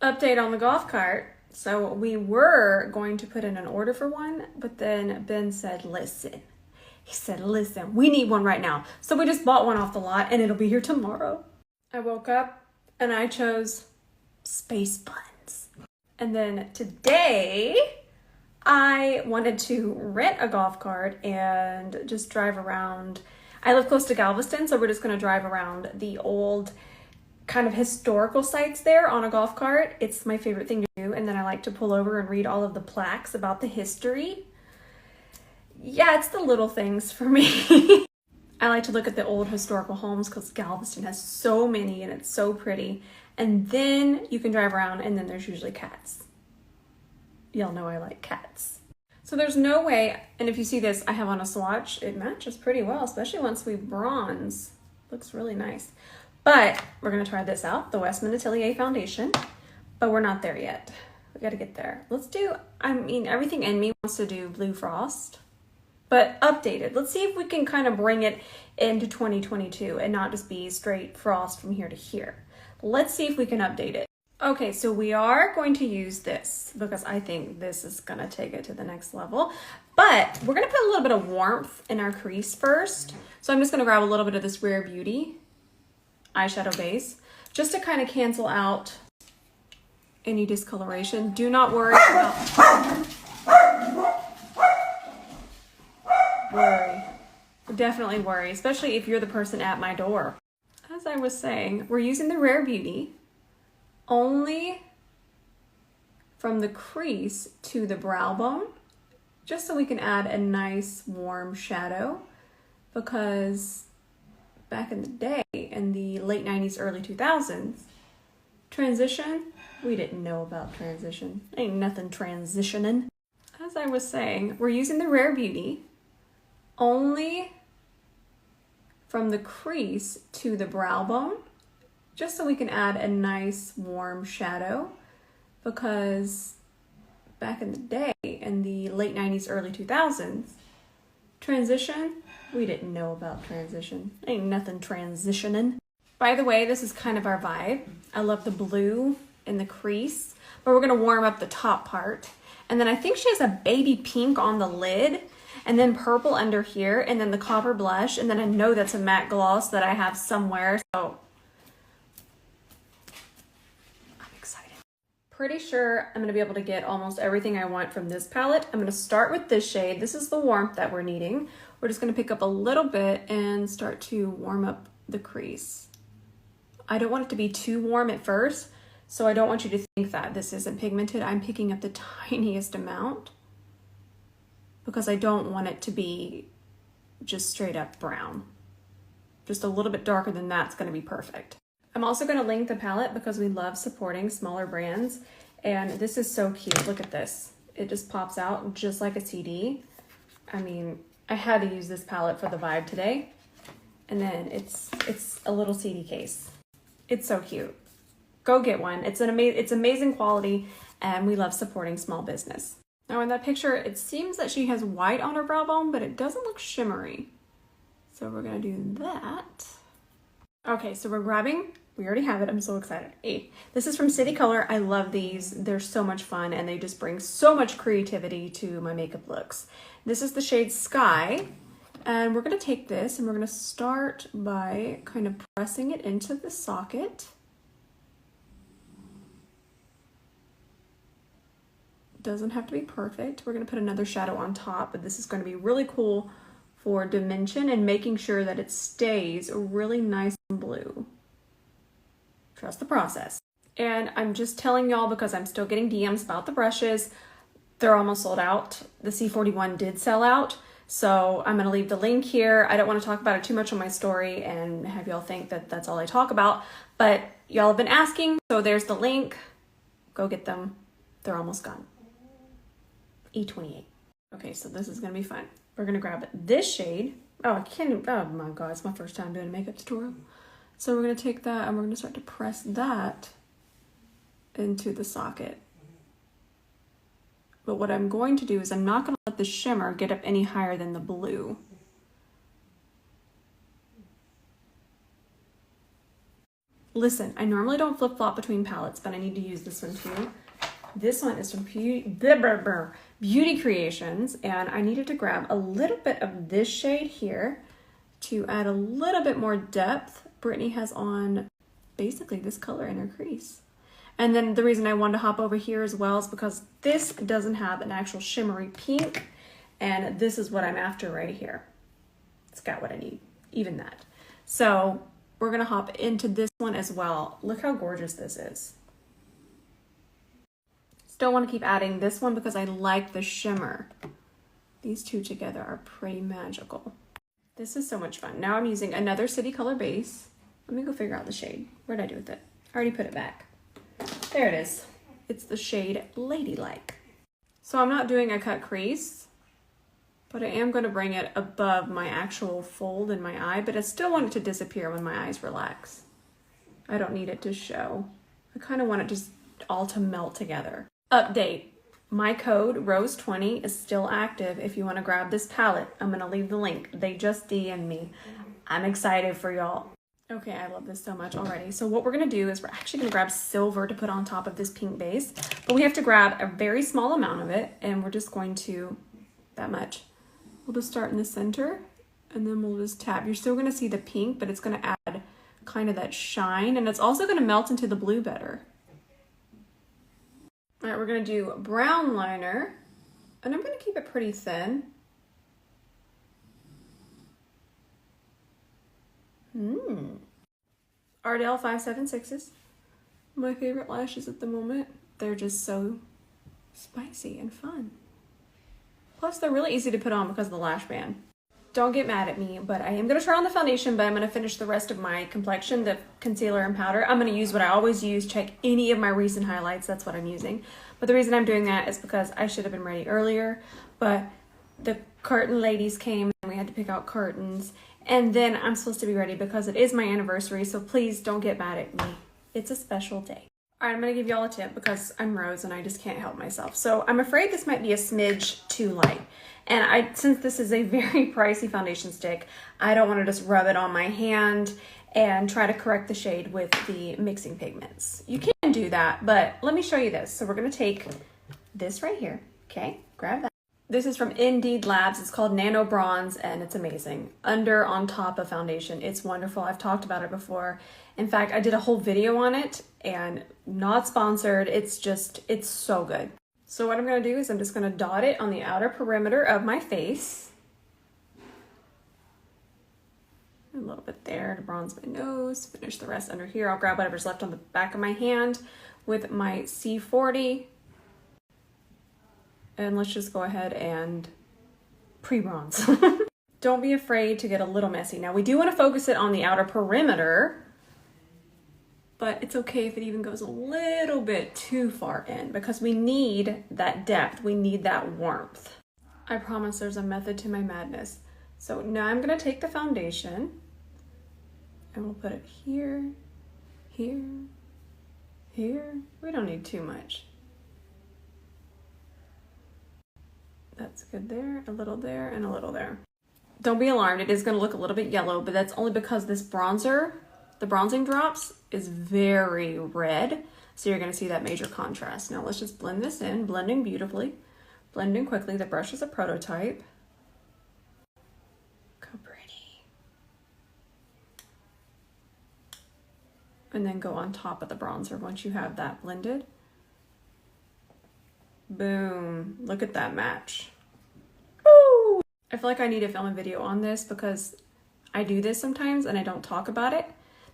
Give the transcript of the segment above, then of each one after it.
Update on the golf cart. So we were going to put in an order for one, but then Ben said, listen, we need one right now. So we just bought one off the lot and it'll be here tomorrow. I woke up and I chose space buns. And then today I wanted to rent a golf cart and just drive around. I live close to Galveston, so we're just gonna drive around the old kind of historical sites there on a golf cart. It's my favorite thing to do. And then I like to pull over and read all of the plaques about the history. Yeah, it's the little things for me. I like to look at the old historical homes because Galveston has so many and it's so pretty. And then you can drive around and then there's usually cats. Y'all know I like cats. So there's no way, and if you see this, I have on a swatch. It matches pretty well, especially once we bronze. Looks really nice. But we're gonna try this out, the Westman Atelier foundation, but we're not there yet. We gotta get there. Let's do, everything in me wants to do Blue Frost, but updated. Let's see if we can kind of bring it into 2022 and not just be straight frost from here to here. Let's see if we can update it. Okay, so we are going to use this because I think this is gonna take it to the next level, but we're gonna put a little bit of warmth in our crease first. So I'm just gonna grab a little bit of this Rare Beauty eyeshadow base just to kind of cancel out any discoloration. Do not worry about definitely worry, especially if you're the person at my door. As I was saying, we're using the Rare Beauty only from the crease to the brow bone, just so we can add a nice warm shadow, because back in the day, in the late 90s, early 2000s, transition, we didn't know about transition. Ain't nothing transitioning. As I was saying, we're using the Rare Beauty only from the crease to the brow bone, just so we can add a nice warm shadow, because back in the day, in the late 90s, early 2000s, transition, we didn't know about transition. Ain't nothing transitioning. By the way, this is kind of our vibe. I love the blue in the crease, but we're gonna warm up the top part. And then I think she has a baby pink on the lid, and then purple under here, and then the copper blush, and then I know that's a matte gloss that I have somewhere, so I'm excited. Pretty sure I'm gonna be able to get almost everything I want from this palette. I'm gonna start with this shade. This is the warmth that we're needing. We're just gonna pick up a little bit and start to warm up the crease. I don't want it to be too warm at first, so I don't want you to think that this isn't pigmented. I'm picking up the tiniest amount because I don't want it to be just straight up brown. Just a little bit darker than that's gonna be perfect. I'm also gonna link the palette because we love supporting smaller brands, and this is so cute. Look at this. It just pops out just like a CD. I mean, I had to use this palette for the vibe today. And then it's a little CD case. It's so cute. Go get one. It's amazing quality, and we love supporting small business. Now in that picture, it seems that she has white on her brow bone, but it doesn't look shimmery. So we're gonna do that. Okay, so we're grabbing, we already have it, I'm so excited. This is from City Color. I love these. They're so much fun, and they just bring so much creativity to my makeup looks. This is the shade Sky, and we're gonna take this and we're gonna start by kind of pressing it into the socket. Doesn't have to be perfect. We're gonna put another shadow on top, but this is gonna be really cool for dimension and making sure that it stays really nice and blue. Trust the process. And I'm just telling y'all because I'm still getting DMs about the brushes. They're almost sold out. The C41 did sell out, so I'm gonna leave the link here. I don't wanna talk about it too much on my story and have y'all think that that's all I talk about, but y'all have been asking, so there's the link. Go get them. They're almost gone. E28. Okay, so this is gonna be fun. We're gonna grab this shade. Oh my God, it's my first time doing a makeup tutorial. So we're gonna take that and we're gonna start to press that into the socket. But what I'm going to do is I'm not gonna let the shimmer get up any higher than the blue. Listen, I normally don't flip-flop between palettes, but I need to use this one too. This one is from Beauty Creations, and I needed to grab a little bit of this shade here to add a little bit more depth. Brittany has on basically this color in her crease. And then the reason I wanted to hop over here as well is because this doesn't have an actual shimmery pink, and this is what I'm after right here. It's got what I need, even that. So we're gonna hop into this one as well. Look how gorgeous this is. Still want to keep adding this one because I like the shimmer. These two together are pretty magical. This is so much fun. Now I'm using another City Color base. Let me go figure out the shade. What did I do with it? I already put it back. There it is. It's the shade Ladylike. So I'm not doing a cut crease, but I am going to bring it above my actual fold in my eye, but I still want it to disappear when my eyes relax. I don't need it to show. I kind of want it just all to melt together. Update. My code ROSE20 is still active if you want to grab this palette. I'm going to leave the link. They just DM'd me. I'm excited for y'all. Okay, I love this so much already. So what we're going to do is we're actually going to grab silver to put on top of this pink base, but we have to grab a very small amount of it, and we're just going to, that much. We'll just start in the center, and then we'll just tap. You're still going to see the pink, but it's going to add kind of that shine, and it's also going to melt into the blue better. All right, we're going to do brown liner, and I'm going to keep it pretty thin. Ardell 576s. My favorite lashes at the moment. They're just so spicy and fun. Plus, they're really easy to put on because of the lash band. Don't get mad at me, but I am going to try on the foundation, but I'm going to finish the rest of my complexion, the concealer and powder. I'm going to use what I always use. Check any of my recent highlights. That's what I'm using. But the reason I'm doing that is because I should have been ready earlier, but the curtain ladies came and we had to pick out curtains. And then I'm supposed to be ready because it is my anniversary, so please don't get mad at me. It's a special day. All right, I'm gonna give y'all a tip because I'm Rose and I just can't help myself. So I'm afraid this might be a smidge too light. And since this is a very pricey foundation stick, I don't wanna just rub it on my hand and try to correct the shade with the mixing pigments. You can do that, but let me show you this. So we're gonna take this right here, okay? Grab that. This is from Indeed Labs. It's called Nano Bronze, and it's amazing. Under on top of foundation. It's wonderful. I've talked about it before. In fact, I did a whole video on it, and not sponsored. It's so good. So what I'm going to do is I'm just going to dot it on the outer perimeter of my face. A little bit there to bronze my nose. Finish the rest under here. I'll grab whatever's left on the back of my hand with my C40. And let's just go ahead and pre-bronze. Don't be afraid to get a little messy. Now we do want to focus it on the outer perimeter, but it's okay if it even goes a little bit too far in because we need that depth. We need that warmth. I promise there's a method to my madness. So now I'm going to take the foundation and we'll put it here, here, here. We don't need too much. That's good there, a little there, and a little there. Don't be alarmed, it is gonna look a little bit yellow, but that's only because this bronzer, the bronzing drops, is very red. So you're gonna see that major contrast. Now let's just blend this in, blending beautifully, blending quickly. The brush is a prototype. Look how pretty. And then go on top of the bronzer once you have that blended. Boom, look at that match. Woo! I feel like I need to film a video on this because I do this sometimes and I don't talk about it.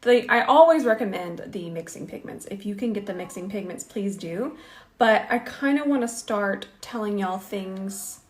I always recommend the mixing pigments. If you can get the mixing pigments, please do. But I kind of want to start telling y'all things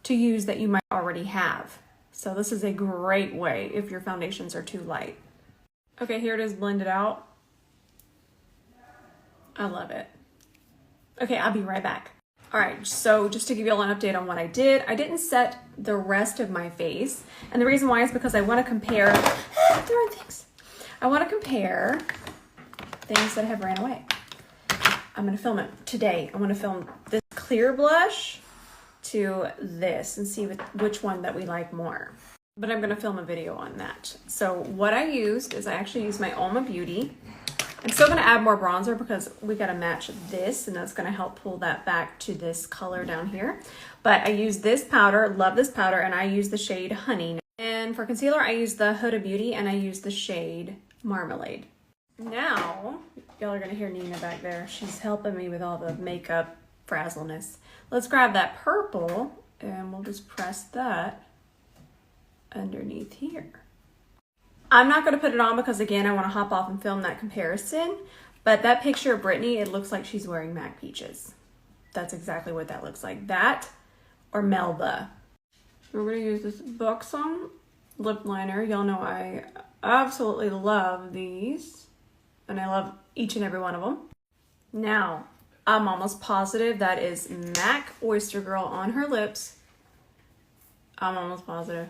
to use that you might already have. So this is a great way if your foundations are too light. Okay, here it is blended out. I love it. Okay, I'll be right back. All right, so just to give you all an update on what I didn't set the rest of my face. And the reason why is because I want to compare, there are things. I want to compare things that have ran away. I'm gonna film it today. I want to film this clear blush to this and see which one that we like more. But I'm gonna film a video on that. So what I used is I actually used my Oma Beauty I'm still gonna add more bronzer because we gotta match this, and that's gonna help pull that back to this color down here. But I use this powder, love this powder, and I use the shade Honey. And for concealer, I use the Huda Beauty, and I use the shade Marmalade. Now, y'all are gonna hear Nina back there. She's helping me with all the makeup frazzleness. Let's grab that purple, and we'll just press that underneath here. I'm not going to put it on because, again, I want to hop off and film that comparison. But that picture of Brittany, it looks like she's wearing MAC Peaches. That's exactly what that looks like. That or Melba. We're going to use this Buxom lip liner. Y'all know I absolutely love these. And I love each and every one of them. Now, I'm almost positive that is MAC Oyster Girl on her lips. I'm almost positive.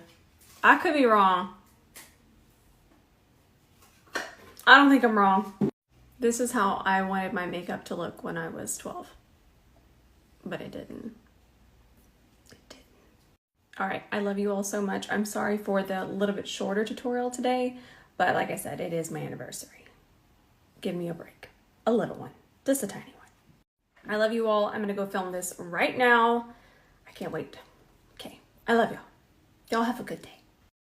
I could be wrong. I don't think I'm wrong. This is how I wanted my makeup to look when I was 12. But it didn't. It didn't. All right, I love you all so much. I'm sorry for the little bit shorter tutorial today, but like I said, it is my anniversary. Give me a break. A little one. Just a tiny one. I love you all. I'm gonna go film this right now. I can't wait. Okay, I love y'all. Y'all have a good day.